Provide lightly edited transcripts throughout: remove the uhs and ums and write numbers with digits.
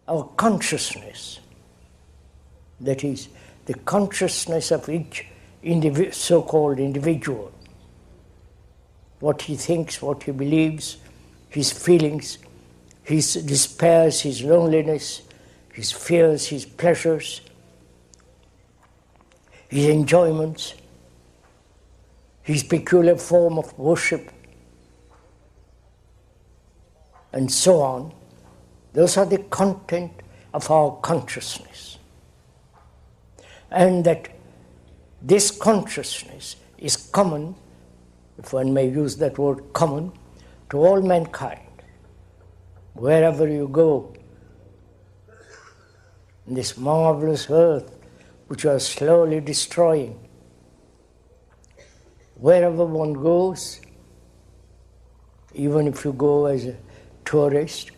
our consciousness, that is, the consciousness of each so-called individual, what he thinks, what he believes, his feelings, his despairs, his loneliness, his fears, his pleasures, his enjoyments, his peculiar form of worship, and so on. Those are the content of our consciousness. And that this consciousness is common, if one may use that word common, to all mankind. Wherever you go, in this marvelous earth which you are slowly destroying, wherever one goes, even if you go as a tourist,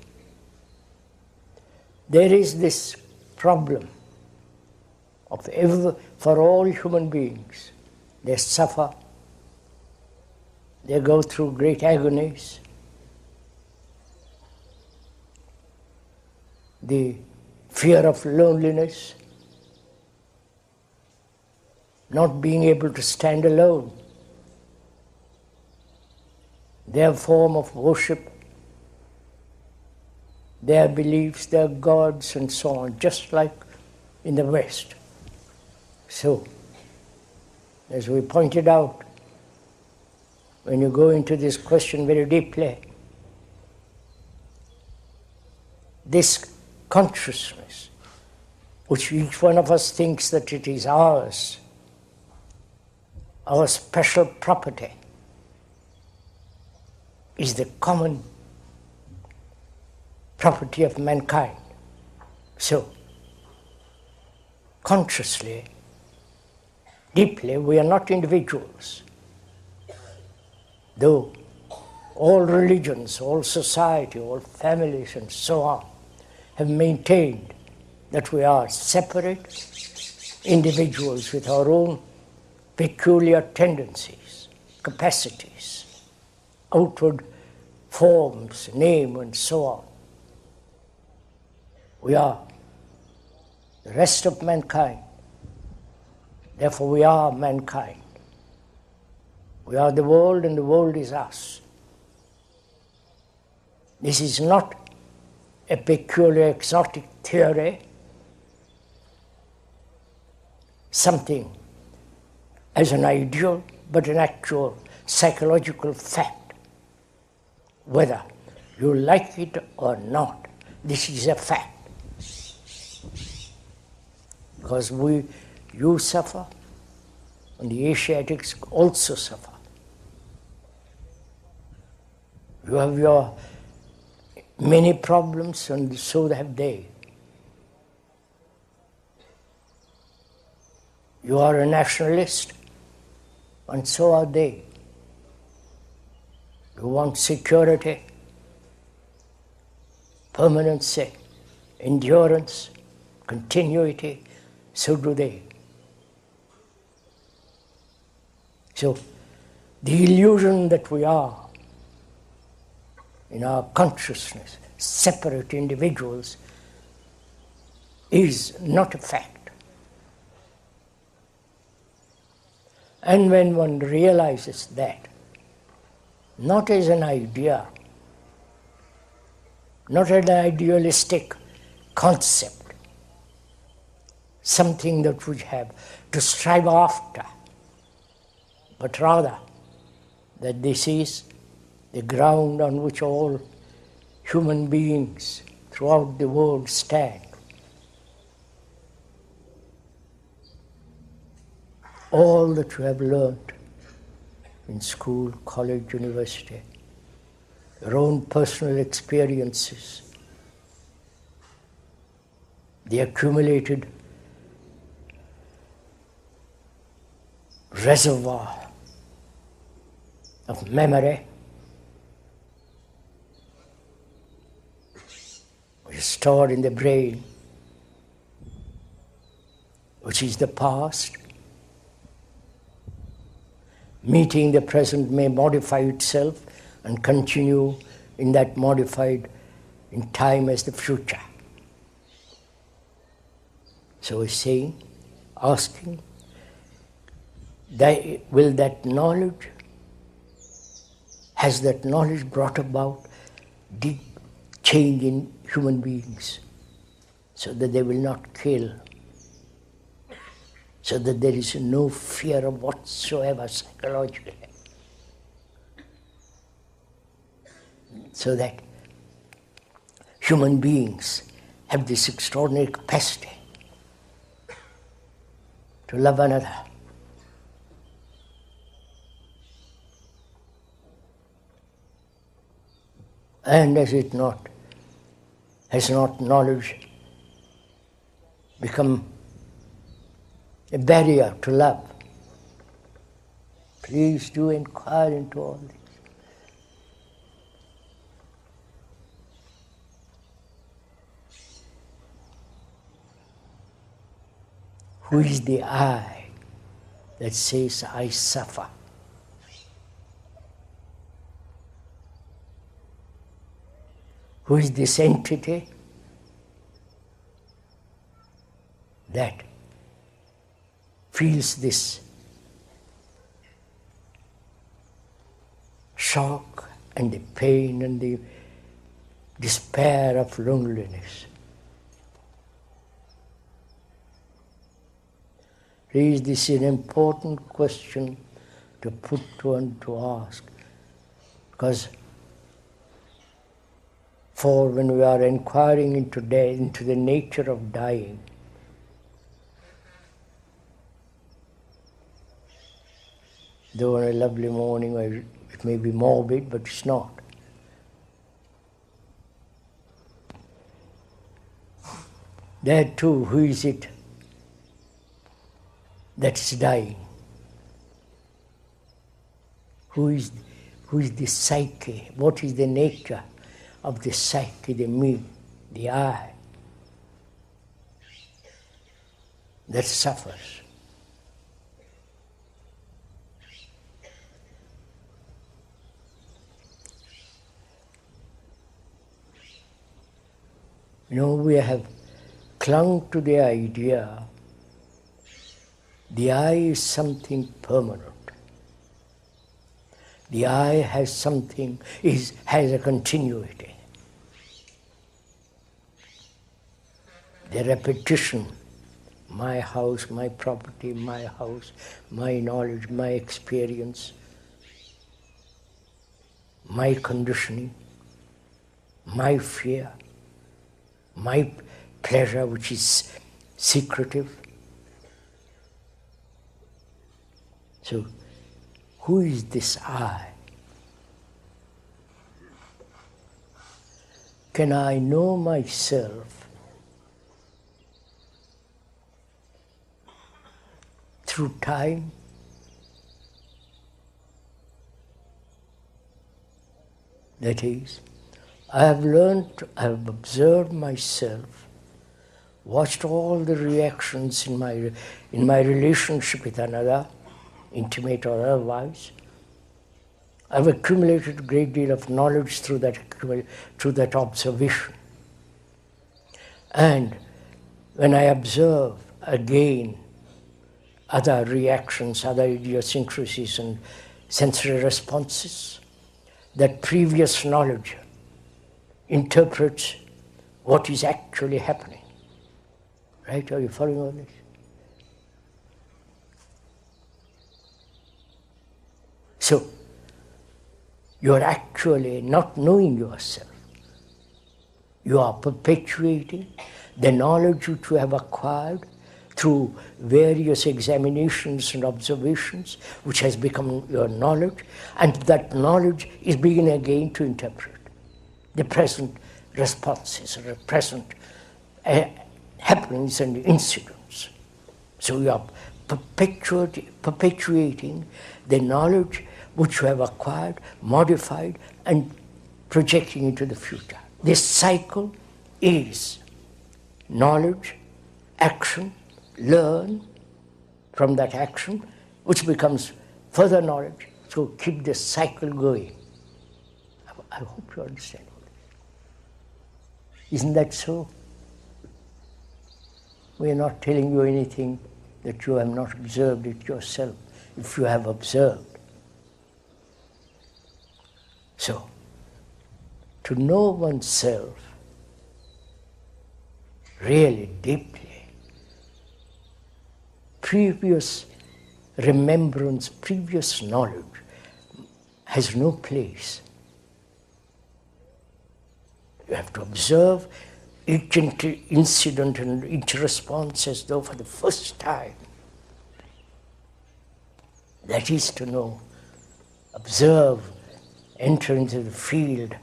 there is this problem for all human beings. They suffer, they go through great agonies. The fear of loneliness, not being able to stand alone, their form of worship, their beliefs, their gods, and so on, just like in the West. So, as we pointed out, when you go into this question very deeply, this consciousness, which each one of us thinks that it is ours, our special property, is the common property of mankind. So, consciously, deeply, we are not individuals. Though all religions, all society, all families, and so on, have maintained that we are separate individuals with our own peculiar tendencies, capacities, outward forms, name, and so on. We are the rest of mankind. Therefore, we are mankind. We are the world, and the world is us. This is not a peculiar exotic theory, something as an ideal, but an actual psychological fact. Whether you like it or not, this is a fact. Because you suffer, and the Asiatics also suffer. You have your many problems, and so have they. You are a nationalist, and so are they. You want security, permanency, endurance, continuity, so do they. So, the illusion that we are, in our consciousness, separate individuals, is not a fact. And when one realizes that, not as an idea, not an idealistic concept, something that we have to strive after, but rather that this is the ground on which all human beings throughout the world stand. All that you have learned in school, college, university, your own personal experiences, the accumulated reservoir of memory, which is stored in the brain, which is the past. Meeting the present may modify itself and continue in that modified in time as the future. So he's saying, asking, will that knowledge, has that knowledge brought about deep change in human beings so that they will not kill, so that there is no fear of whatsoever psychologically, so that human beings have this extraordinary capacity to love another. And has not knowledge become a barrier to love? Please do inquire into all this. Who is the I that says, I suffer? Who is this entity that feels this shock and the pain and the despair of loneliness? Please, this is an important question to put to and to ask, because for when we are inquiring into the nature of dying, though on a lovely morning it may be morbid, but it's not. There too, who is it that's dying? Who is the psyche? What is the nature of the psyche, the me, the I, that suffers? We have clung to the idea the I is something permanent. The I has a continuity. The repetition, my house, my property, my house, my knowledge, my experience, my conditioning, my fear, my pleasure, which is secretive. So, who is this I? Can I know myself through time? That is, I have observed myself, watched all the reactions in my relationship with another, intimate or otherwise. I've accumulated a great deal of knowledge through that observation. And when I observe again other reactions, other idiosyncrasies and sensory responses, that previous knowledge interprets what is actually happening. Right? Are you following all this? So, you are actually not knowing yourself. You are perpetuating the knowledge which you have acquired through various examinations and observations, which has become your knowledge, and that knowledge is beginning again to interpret the present responses, or the present happenings and incidents. So you are perpetuating the knowledge which you have acquired, modified, and projecting into the future. This cycle is knowledge, action, learn from that action, which becomes further knowledge. So keep this cycle going. I hope you understand. Isn't that so? We are not telling you anything that you have not observed it yourself, if you have observed. So, to know oneself really deeply, previous remembrance, previous knowledge has no place. You have to observe each incident and each response as though for the first time. That is to know, observe, enter into the field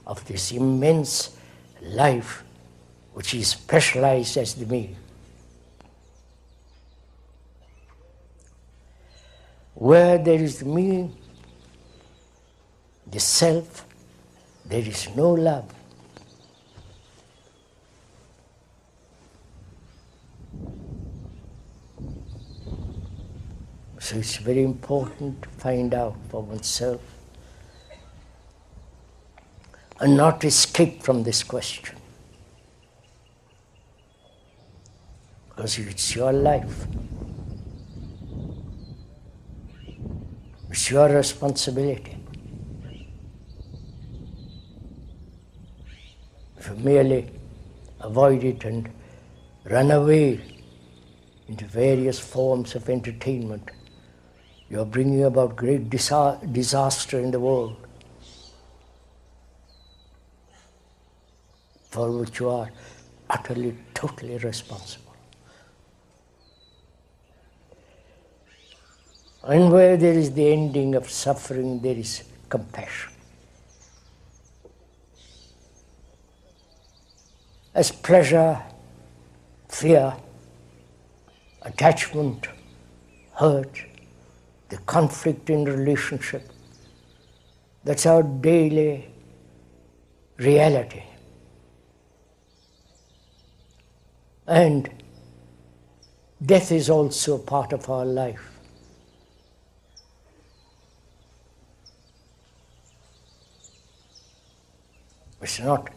of this immense life which is specialized as the me. Where there is the me, the self, there is no love. So it's very important to find out for oneself and not escape from this question. Because it's your life. It's your responsibility. If you merely avoid it and run away into various forms of entertainment, you are bringing about great disaster in the world, for which you are utterly, totally responsible. And where there is the ending of suffering, there is compassion. As pleasure, fear, attachment, hurt, the conflict in relationship, that's our daily reality. And death is also a part of our life. It's not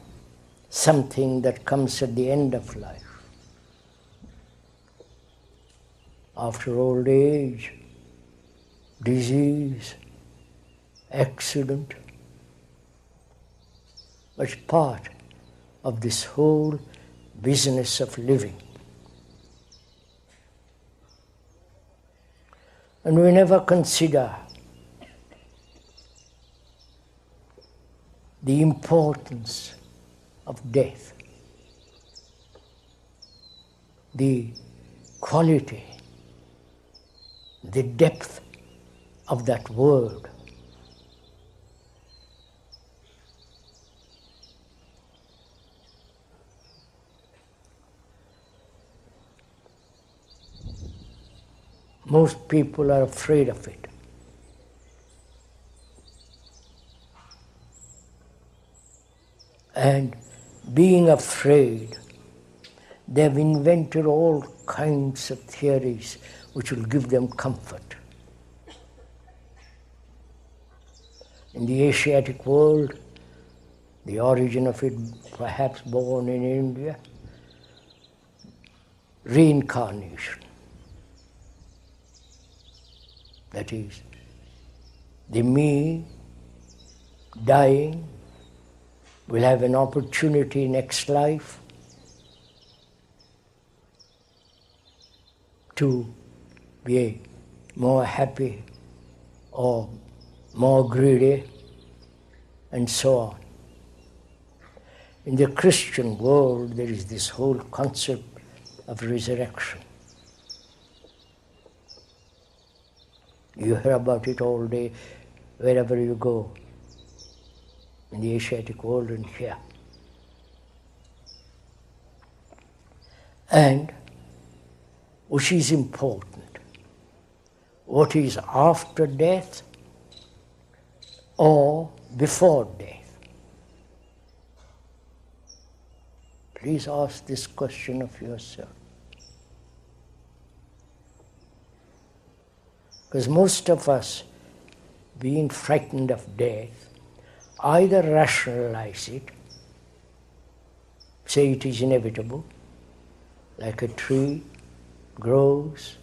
something that comes at the end of life. After old age, disease, accident, it's part of this whole business of living. And we never consider the importance of death, the quality, the depth of that word. Most people are afraid of it. And being afraid, they have invented all kinds of theories which will give them comfort. In the Asiatic world, the origin of it perhaps born in India, reincarnation. That is, the me dying will have an opportunity next life to be more happy or more greedy, and so on. In the Christian world, there is this whole concept of resurrection. You hear about it all day, wherever you go, in the Asiatic world and here. And which is important? What is after death or before death? Please ask this question of yourself. Because most of us, being frightened of death, either rationalize it, say it is inevitable, like a tree, grows,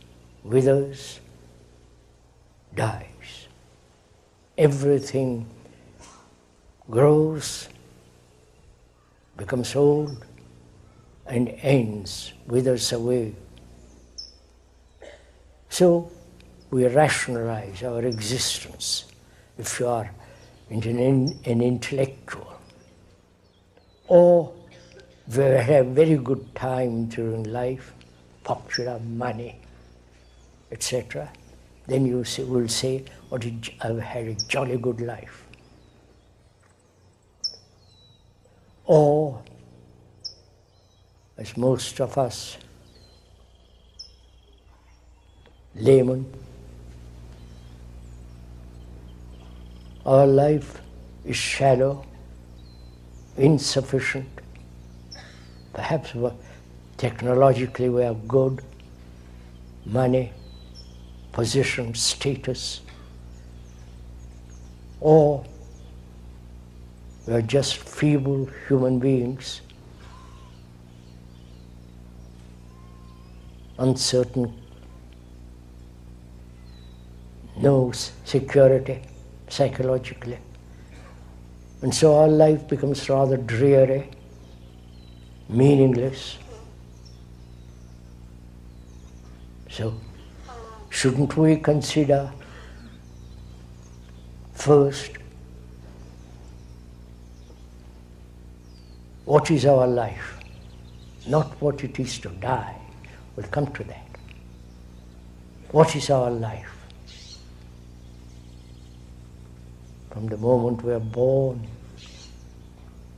withers, dies. Everything grows, becomes old, and ends, withers away. So we rationalize our existence. If you are an intellectual, or we have very good time during life, popular, money, etc., then you will say, I've had a jolly good life. Or, as most of us laymen, our life is shallow, insufficient. Perhaps technologically we are good, money, position, status, or we are just feeble human beings, uncertain, no security psychologically. And so our life becomes rather dreary, meaningless. So, shouldn't we consider first what is our life, not what it is to die? We'll come to that. What is our life? From the moment we are born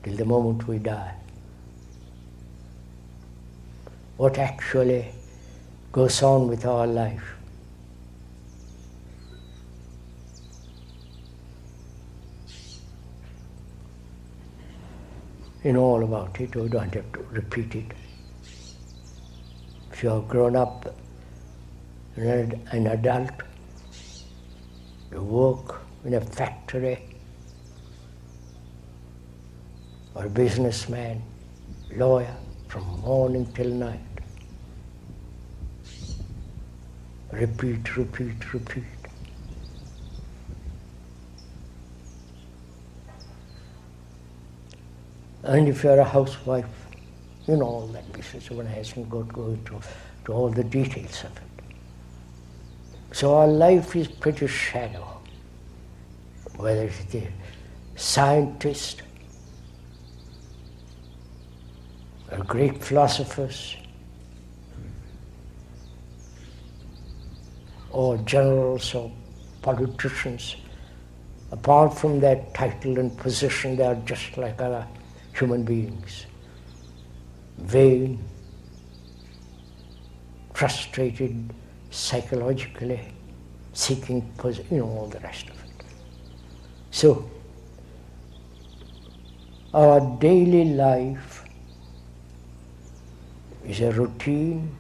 till the moment we die. What actually goes on with our life? You know all about it, we don't have to repeat it. If you have grown up an adult, you work in a factory, or a businessman, lawyer, from morning till night. Repeat, repeat, repeat. And if you're a housewife, you know all that business. One hasn't got to go into all the details of it. So our life is pretty shallow. Whether it's a scientist, or great philosophers, or generals or politicians, apart from that title and position, they are just like other human beings. Vain, frustrated psychologically, seeking position, all the rest of it. So, our daily life is a routine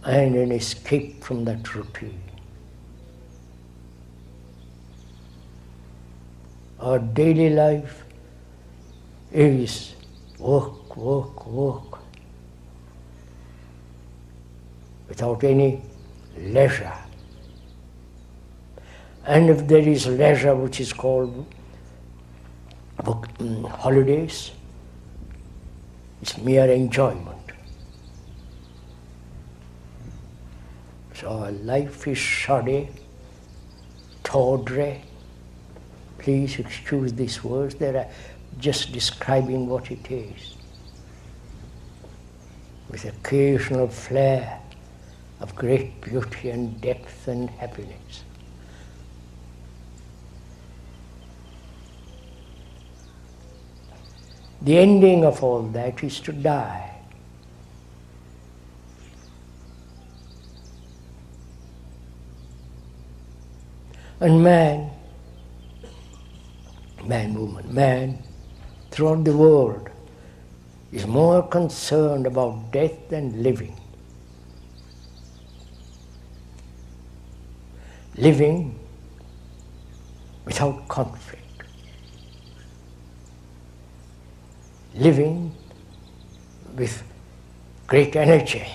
and an escape from that routine. Our daily life is work, work, work, without any leisure. And if there is leisure, which is called holidays, it's mere enjoyment. So our life is shoddy, tawdry. Please excuse these words, they're just describing what it is, with occasional flair of great beauty and depth and happiness. The ending of all that is to die. And man, woman, throughout the world is more concerned about death than living. Living without conflict. Living with great energy,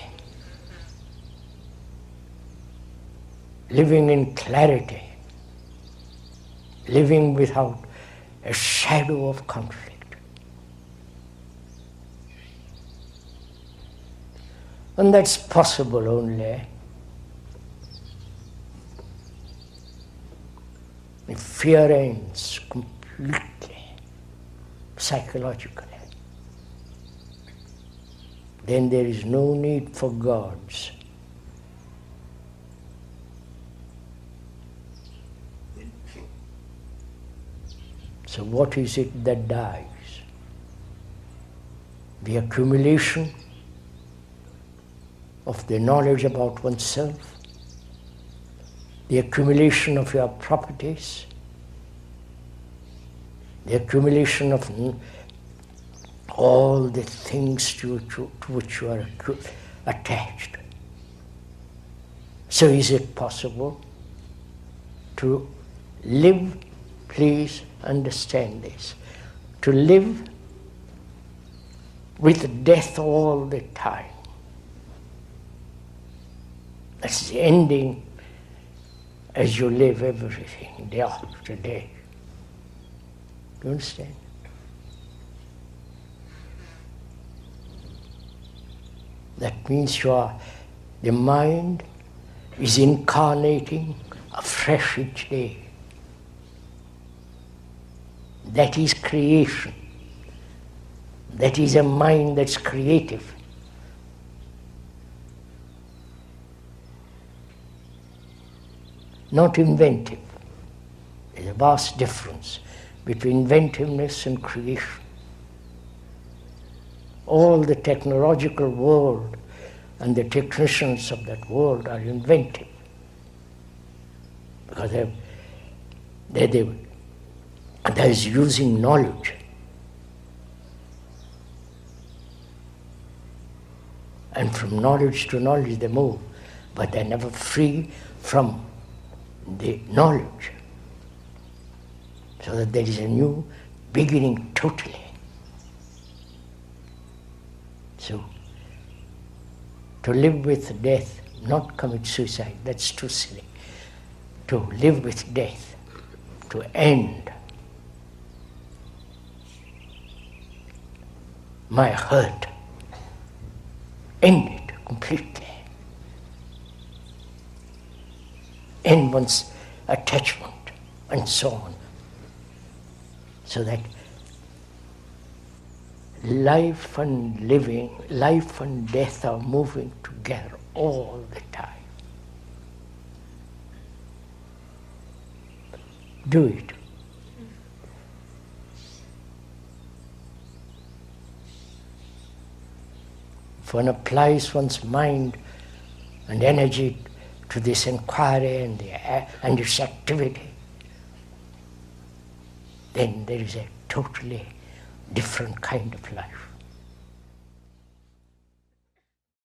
living in clarity, living without a shadow of conflict. And that's possible only if fear ends completely, psychologically. Then there is no need for gods. So what is it that dies? The accumulation of the knowledge about oneself, the accumulation of your properties, the accumulation of all the things to which you are attached. So is it possible to live, please understand this, to live with death all the time? That's the ending as you live everything, day after day. Do you understand? That means the mind is incarnating afresh each day. That is creation. That is a mind that's creative. Not inventive. There's a vast difference between inventiveness and creation. All the technological world and the technicians of that world are inventive because that is using knowledge. And from knowledge to knowledge they move, but they're never free from the knowledge. So that there is a new beginning totally. So, to live with death, not commit suicide, that's too silly. To live with death, to end my hurt, end it completely. End one's attachment and so on. So that life and living, life and death are moving together all the time. Do it. If one applies one's mind and energy to this inquiry and its activity, then there is a totally different kind of life.